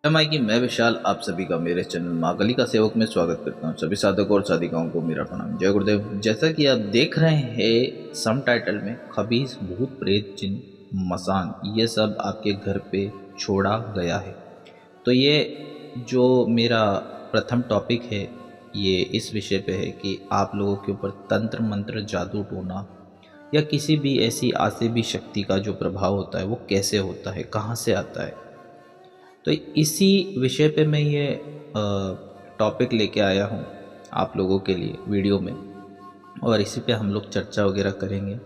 MI की मैं विशाल आप सभी का मेरे चैनल माँ गली का सेवक में स्वागत करता हूँ। सभी साधकों और साधिकाओं को मेरा प्रणाम। जय गुरुदेव। जैसा कि आप देख रहे हैं सम टाइटल में खबीस भूत प्रेत जिन मसान ये सब आपके घर पे छोड़ा गया है। तो ये जो मेरा प्रथम टॉपिक है ये इस विषय पे है कि आप लोगों के ऊपर तंत्र मंत्र जादू टोना या किसी भी ऐसी आसुरी शक्ति का जो प्रभाव होता है वो कैसे होता है, कहाँ से आता है। तो इसी विषय पे मैं ये टॉपिक लेके आया हूँ आप लोगों के लिए वीडियो में, और इसी पे हम लोग चर्चा वगैरह करेंगे।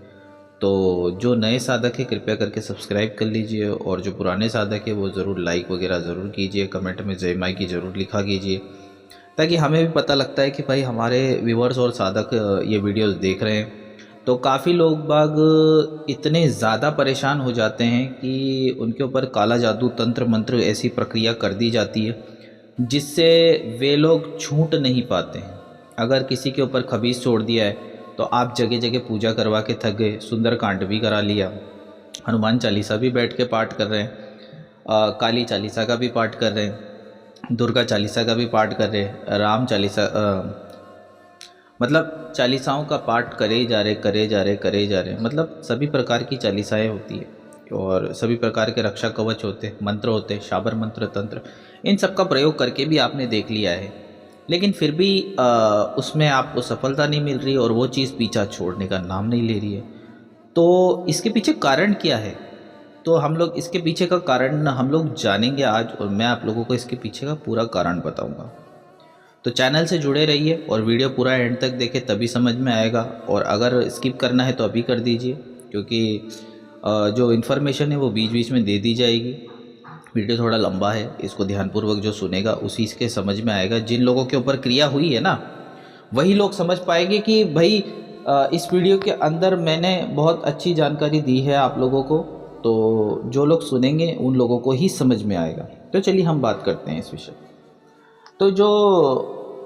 तो जो नए साधक है कृपया करके सब्सक्राइब कर लीजिए, और जो पुराने साधक है वो ज़रूर लाइक वगैरह ज़रूर कीजिए, कमेंट में जय माई की ज़रूर लिखा कीजिए, ताकि हमें भी पता लगता है कि भाई हमारे व्यूवर्स और साधक ये वीडियोस देख रहे हैं। तो काफ़ी लोग बाग इतने ज़्यादा परेशान हो जाते हैं कि उनके ऊपर काला जादू तंत्र मंत्र ऐसी प्रक्रिया कर दी जाती है जिससे वे लोग छूट नहीं पाते हैं। अगर किसी के ऊपर खबीस छोड़ दिया है तो आप जगह जगह पूजा करवा के थक गए, सुंदर कांड भी करा लिया, हनुमान चालीसा भी बैठ के पाठ कर रहे हैं, काली चालीसा का भी पाठ कर रहे हैं, दुर्गा चालीसा का भी पाठ कर रहे हैं, राम चालीसा मतलब चालीसाओं का पाठ करे जा रहे मतलब सभी प्रकार की चालीसाएँ होती है और सभी प्रकार के रक्षा कवच होते हैं, मंत्र होते हैं, शाबर मंत्र तंत्र, इन सब का प्रयोग करके भी आपने देख लिया है, लेकिन फिर भी उसमें आपको सफलता नहीं मिल रही और वो चीज़ पीछा छोड़ने का नाम नहीं ले रही है। तो इसके पीछे कारण क्या है? तो हम लोग इसके पीछे का कारण हम लोग जानेंगे आज, और मैं आप लोगों को इसके पीछे का पूरा कारण बताऊंगा। तो चैनल से जुड़े रहिए और वीडियो पूरा एंड तक देखें, तभी समझ में आएगा। और अगर स्किप करना है तो अभी कर दीजिए, क्योंकि जो इन्फॉर्मेशन है वो बीच बीच में दे दी जाएगी। वीडियो थोड़ा लंबा है, इसको ध्यानपूर्वक जो सुनेगा उसी के समझ में आएगा। जिन लोगों के ऊपर क्रिया हुई है ना, वही लोग समझ पाएंगे कि भाई इस वीडियो के अंदर मैंने बहुत अच्छी जानकारी दी है आप लोगों को। तो जो लोग सुनेंगे उन लोगों को ही समझ में आएगा। तो चलिए हम बात करते हैं इस विषय। तो जो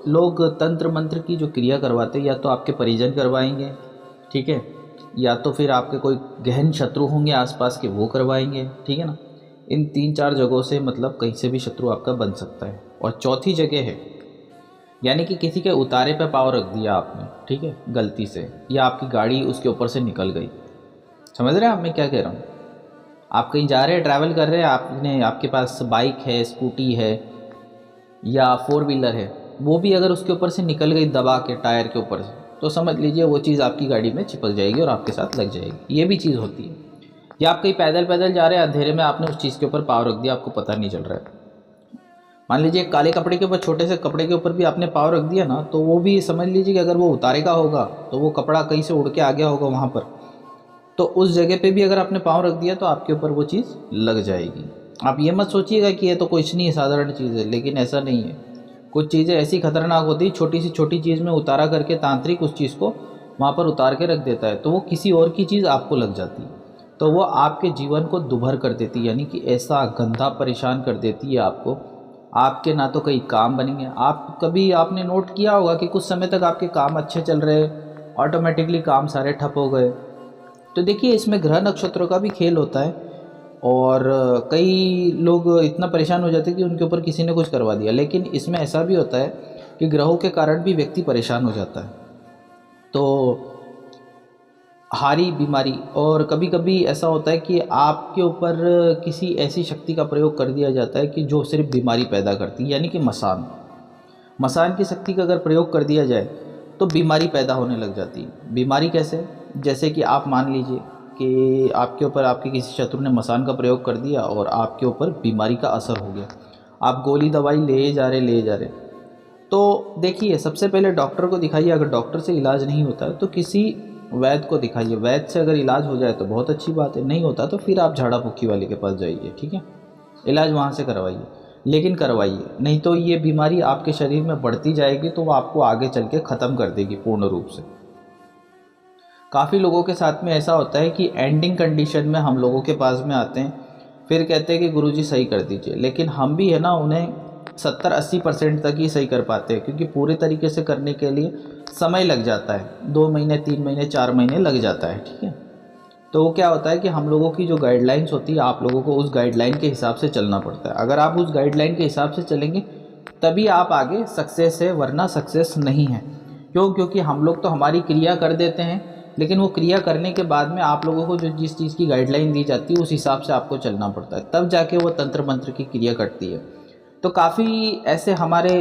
लोग तंत्र मंत्र की जो क्रिया करवाते हैं, या तो आपके परिजन करवाएंगे, ठीक है, या तो फिर आपके कोई गहन शत्रु होंगे आसपास के, वो करवाएंगे, ठीक है ना। इन 3-4 जगहों से मतलब कहीं से भी शत्रु आपका बन सकता है। और चौथी जगह है, यानी कि किसी के उतारे पे पाँव रख दिया आपने, ठीक है, गलती से, या आपकी गाड़ी उसके ऊपर से निकल गई। समझ रहे हैं आप मैं क्या कह रहा हूँ? आप कहीं जा रहे हैं, ट्रैवल कर रहे हैं, आपने आपके पास बाइक है, स्कूटी है या 4 व्हीलर है, वो भी अगर उसके ऊपर से निकल गई दबा के टायर के ऊपर से, तो समझ लीजिए वो चीज़ आपकी गाड़ी में चिपक जाएगी और आपके साथ लग जाएगी। ये भी चीज़ होती है। या आप कहीं पैदल पैदल जा रहे हैं, अंधेरे में आपने उस चीज़ के ऊपर पाँव रख दिया, आपको पता नहीं चल रहा है। मान लीजिए काले कपड़े के ऊपर, छोटे से कपड़े के ऊपर भी आपने पाँव रख दिया ना, तो वो भी समझ लीजिए कि अगर वो उतारे का होगा तो वो कपड़ा कहीं से उड़ के आ गया होगा वहाँ पर, तो उस जगह पे भी अगर आपने पाँव रख दिया तो आपके ऊपर वो चीज़ लग जाएगी। आप ये मत सोचिएगा कि ये तो कुछ नहीं है, साधारण चीज़ है, लेकिन ऐसा नहीं है। कुछ चीज़ें ऐसी खतरनाक होती है, छोटी सी छोटी चीज़ में उतारा करके तांत्रिक उस चीज़ को वहाँ पर उतार के रख देता है, तो वो किसी और की चीज़ आपको लग जाती है, तो वो आपके जीवन को दुभर कर देती है, यानी कि ऐसा गंदा परेशान कर देती है आपको। आपके ना तो कई काम बनेंगे। आप कभी आपने नोट किया होगा कि कुछ समय तक आपके काम अच्छे चल रहे, ऑटोमेटिकली काम सारे ठप हो गए। तो देखिए इसमें ग्रह नक्षत्रों का भी खेल होता है, और कई लोग इतना परेशान हो जाते हैं कि उनके ऊपर किसी ने कुछ करवा दिया, लेकिन इसमें ऐसा भी होता है कि ग्रहों के कारण भी व्यक्ति परेशान हो जाता है। तो हारी बीमारी, और कभी कभी ऐसा होता है कि आपके ऊपर किसी ऐसी शक्ति का प्रयोग कर दिया जाता है कि जो सिर्फ बीमारी पैदा करती है, यानी कि मसान मसान की शक्ति का अगर प्रयोग कर दिया जाए तो बीमारी पैदा होने लग जाती है। बीमारी कैसे? जैसे कि आप मान लीजिए कि आपके ऊपर आपके किसी शत्रु ने मसान का प्रयोग कर दिया और आपके ऊपर बीमारी का असर हो गया, आप गोली दवाई ले जा रहे, तो देखिए सबसे पहले डॉक्टर को दिखाइए। अगर डॉक्टर से इलाज नहीं होता है तो किसी वैद्य को दिखाइए। वैद्य से अगर इलाज हो जाए तो बहुत अच्छी बात है, नहीं होता तो फिर आप झाड़ा फूकी वाले के पास जाइए, ठीक है, इलाज वहाँ से करवाइए, लेकिन करवाइए, नहीं तो ये बीमारी आपके शरीर में बढ़ती जाएगी तो वो आपको आगे चल के ख़त्म कर देगी पूर्ण रूप से। काफ़ी लोगों के साथ में ऐसा होता है कि एंडिंग कंडीशन में हम लोगों के पास में आते हैं, फिर कहते हैं कि गुरुजी सही कर दीजिए, लेकिन हम भी है ना उन्हें 70-80% तक ही सही कर पाते हैं, क्योंकि पूरे तरीके से करने के लिए समय लग जाता है, 2 महीने 3 महीने 4 महीने लग जाता है, ठीक है। तो वो क्या होता है कि हम लोगों की जो गाइडलाइंस होती है, आप लोगों को उस गाइडलाइन के हिसाब से चलना पड़ता है। अगर आप उस गाइडलाइन के हिसाब से चलेंगे तभी आप आगे सक्सेस है, वरना सक्सेस नहीं है। क्यों? क्योंकि हम लोग तो हमारी क्रिया कर देते हैं, लेकिन वो क्रिया करने के बाद में आप लोगों को जो जिस चीज़ की गाइडलाइन दी जाती है उस हिसाब से आपको चलना पड़ता है, तब जाके वो तंत्र मंत्र की क्रिया करती है। तो काफ़ी ऐसे हमारे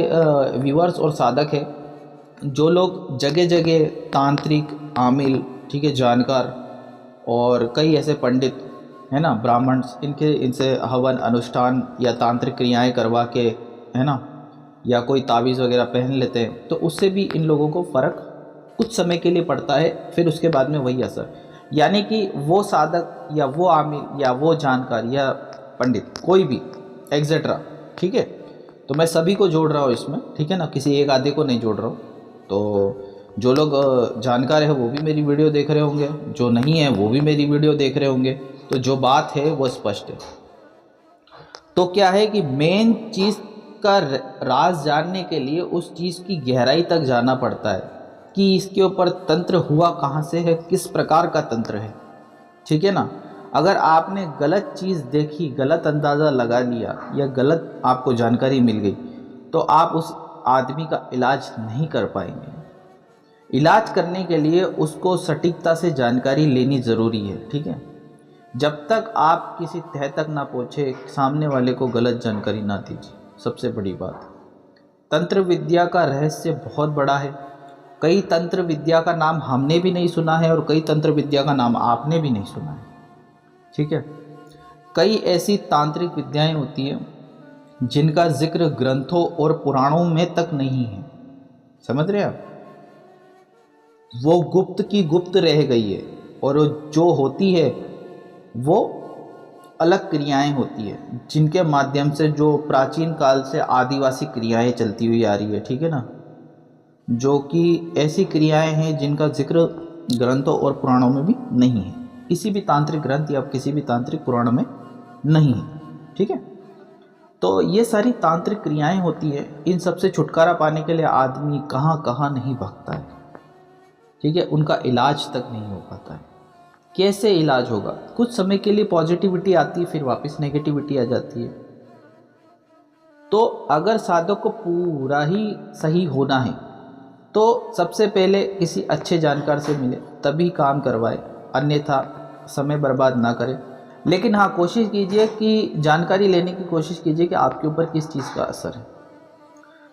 व्यूअर्स और साधक हैं जो लोग जगह जगह तांत्रिक, आमिल, ठीक है, जानकार और कई ऐसे पंडित है ना, ब्राह्मण्स, इनसे हवन अनुष्ठान या तांत्रिक क्रियाएं करवा के, है ना, या कोई तावीज़ वगैरह पहन लेते हैं, तो उससे भी इन लोगों को फ़र्क कुछ समय के लिए पड़ता है, फिर उसके बाद में वही असर। यानी कि वो साधक या वो आमिल या वो जानकार या पंडित, कोई भी एक्सेट्रा, ठीक है, तो मैं सभी को जोड़ रहा हूँ इसमें, ठीक है ना, किसी एक आधे को नहीं जोड़ रहा हूँ। तो जो लोग जानकार है वो भी मेरी वीडियो देख रहे होंगे, जो नहीं है वो भी मेरी वीडियो देख रहे होंगे, तो जो बात है वो स्पष्ट है। तो क्या है कि मेन चीज़ का राज जानने के लिए उस चीज़ की गहराई तक जाना पड़ता है कि इसके ऊपर तंत्र हुआ कहाँ से है, किस प्रकार का तंत्र है, ठीक है ना। अगर आपने गलत चीज़ देखी, गलत अंदाज़ा लगा लिया या गलत आपको जानकारी मिल गई, तो आप उस आदमी का इलाज नहीं कर पाएंगे। इलाज करने के लिए उसको सटीकता से जानकारी लेनी ज़रूरी है, ठीक है। जब तक आप किसी तह तक ना पहुँचे, सामने वाले को गलत जानकारी ना दीजिए। सबसे बड़ी बात, तंत्र विद्या का रहस्य बहुत बड़ा है। कई तंत्र विद्या का नाम हमने भी नहीं सुना है और कई तंत्र विद्या का नाम आपने भी नहीं सुना है, ठीक है। कई ऐसी तांत्रिक विद्याएं होती हैं जिनका जिक्र ग्रंथों और पुराणों में तक नहीं है, समझ रहे हैं आप। वो गुप्त की गुप्त रह गई है, और जो होती है वो अलग क्रियाएं होती है, जिनके माध्यम से जो प्राचीन काल से आदिवासी क्रियाएं चलती हुई आ रही है, ठीक है ना, जो कि ऐसी क्रियाएं हैं जिनका जिक्र ग्रंथों और पुराणों में भी नहीं है, किसी भी तांत्रिक ग्रंथ या किसी भी तांत्रिक पुराण में नहीं है, ठीक है। तो ये सारी तांत्रिक क्रियाएं होती है, इन सब से छुटकारा पाने के लिए आदमी कहाँ कहाँ नहीं भागता है, ठीक है, उनका इलाज तक नहीं हो पाता है। कैसे इलाज होगा? कुछ समय के लिए पॉजिटिविटी आती है, फिर वापस नेगेटिविटी आ जाती है। तो अगर साधक को पूरा ही सही होना है तो सबसे पहले किसी अच्छे जानकार से मिले, तभी काम करवाए, अन्यथा समय बर्बाद ना करें। लेकिन हाँ, कोशिश कीजिए कि जानकारी लेने की कोशिश कीजिए कि आपके ऊपर किस चीज़ का असर है।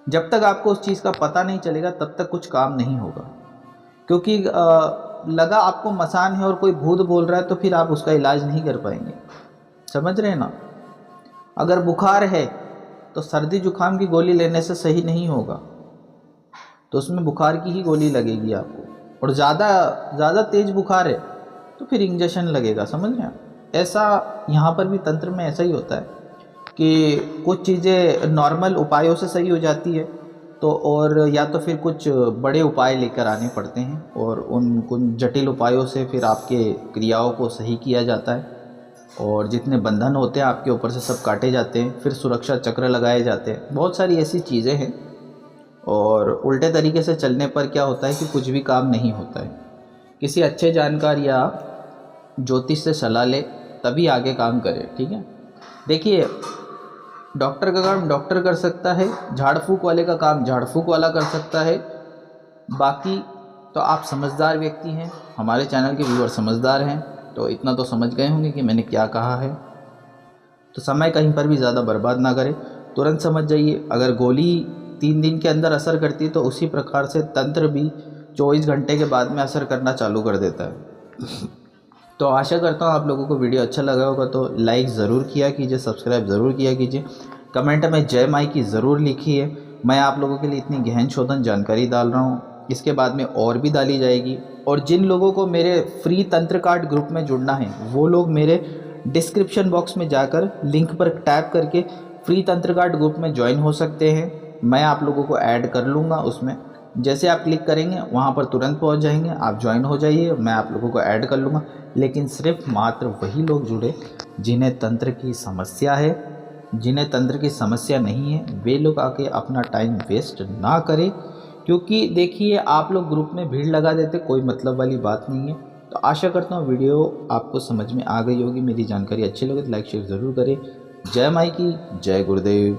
जब तक आपको उस चीज़ का पता नहीं चलेगा तब तक कुछ काम नहीं होगा। क्योंकि लगा आपको मसान है और कोई भूत बोल रहा है तो फिर आप उसका इलाज नहीं कर पाएंगे, समझ रहे हैं ना। अगर बुखार है तो सर्दी जुकाम की गोली लेने से सही नहीं होगा, तो उसमें बुखार की ही गोली लगेगी आपको, और ज़्यादा तेज़ बुखार है तो फिर इंजेक्शन लगेगा, समझ रहे हैं। ऐसा यहाँ पर भी तंत्र में ऐसा ही होता है कि कुछ चीज़ें नॉर्मल उपायों से सही हो जाती है, तो और या तो फिर कुछ बड़े उपाय लेकर आने पड़ते हैं, और उन जटिल उपायों से फिर आपके क्रियाओं को सही किया जाता है, और जितने बंधन होते हैं आपके ऊपर से सब काटे जाते हैं, फिर सुरक्षा चक्र लगाए जाते हैं। बहुत सारी ऐसी चीज़ें हैं, और उल्टे तरीके से चलने पर क्या होता है कि कुछ भी काम नहीं होता है। किसी अच्छे जानकार या ज्योतिष से सलाह ले, तभी आगे काम करें, ठीक है। देखिए, डॉक्टर का काम डॉक्टर कर सकता है, झाड़ फूक वाले का काम झाड़ फूक वाला कर सकता है। बाकी तो आप समझदार व्यक्ति हैं, हमारे चैनल के व्यूअर समझदार हैं, तो इतना तो समझ गए होंगे कि मैंने क्या कहा है। तो समय कहीं पर भी ज़्यादा बर्बाद ना करें, तुरंत समझ जाइए। अगर गोली 3 दिन के अंदर असर करती है तो उसी प्रकार से तंत्र भी 24 घंटे के बाद में असर करना चालू कर देता है। तो आशा करता हूँ आप लोगों को वीडियो अच्छा लगा होगा, तो लाइक ज़रूर किया कीजिए, सब्सक्राइब ज़रूर किया कीजिए, कमेंट में जय माई की ज़रूर लिखिए। मैं आप लोगों के लिए इतनी गहन शोधन जानकारी डाल रहा हूँ, इसके बाद में और भी डाली जाएगी। और जिन लोगों को मेरे फ्री तंत्र कार्ड ग्रुप में जुड़ना है, वो लोग मेरे डिस्क्रिप्शन बॉक्स में जाकर लिंक पर टैप करके फ्री तंत्र कार्ड ग्रुप में ज्वाइन हो सकते हैं। मैं आप लोगों को ऐड कर लूँगा उसमें, जैसे आप क्लिक करेंगे वहाँ पर तुरंत पहुँच जाएंगे, आप ज्वाइन हो जाइए, मैं आप लोगों को ऐड कर लूँगा। लेकिन सिर्फ मात्र वही लोग जुड़े जिन्हें तंत्र की समस्या है, जिन्हें तंत्र की समस्या नहीं है वे लोग आके अपना टाइम वेस्ट ना करें। क्योंकि देखिए, आप लोग ग्रुप में भीड़ लगा देते, कोई मतलब वाली बात नहीं है। तो आशा करता हूँ वीडियो आपको समझ में आ गई होगी, मेरी जानकारी अच्छी लगे तो लाइक शेयर ज़रूर करें। जय माई की, जय गुरुदेव।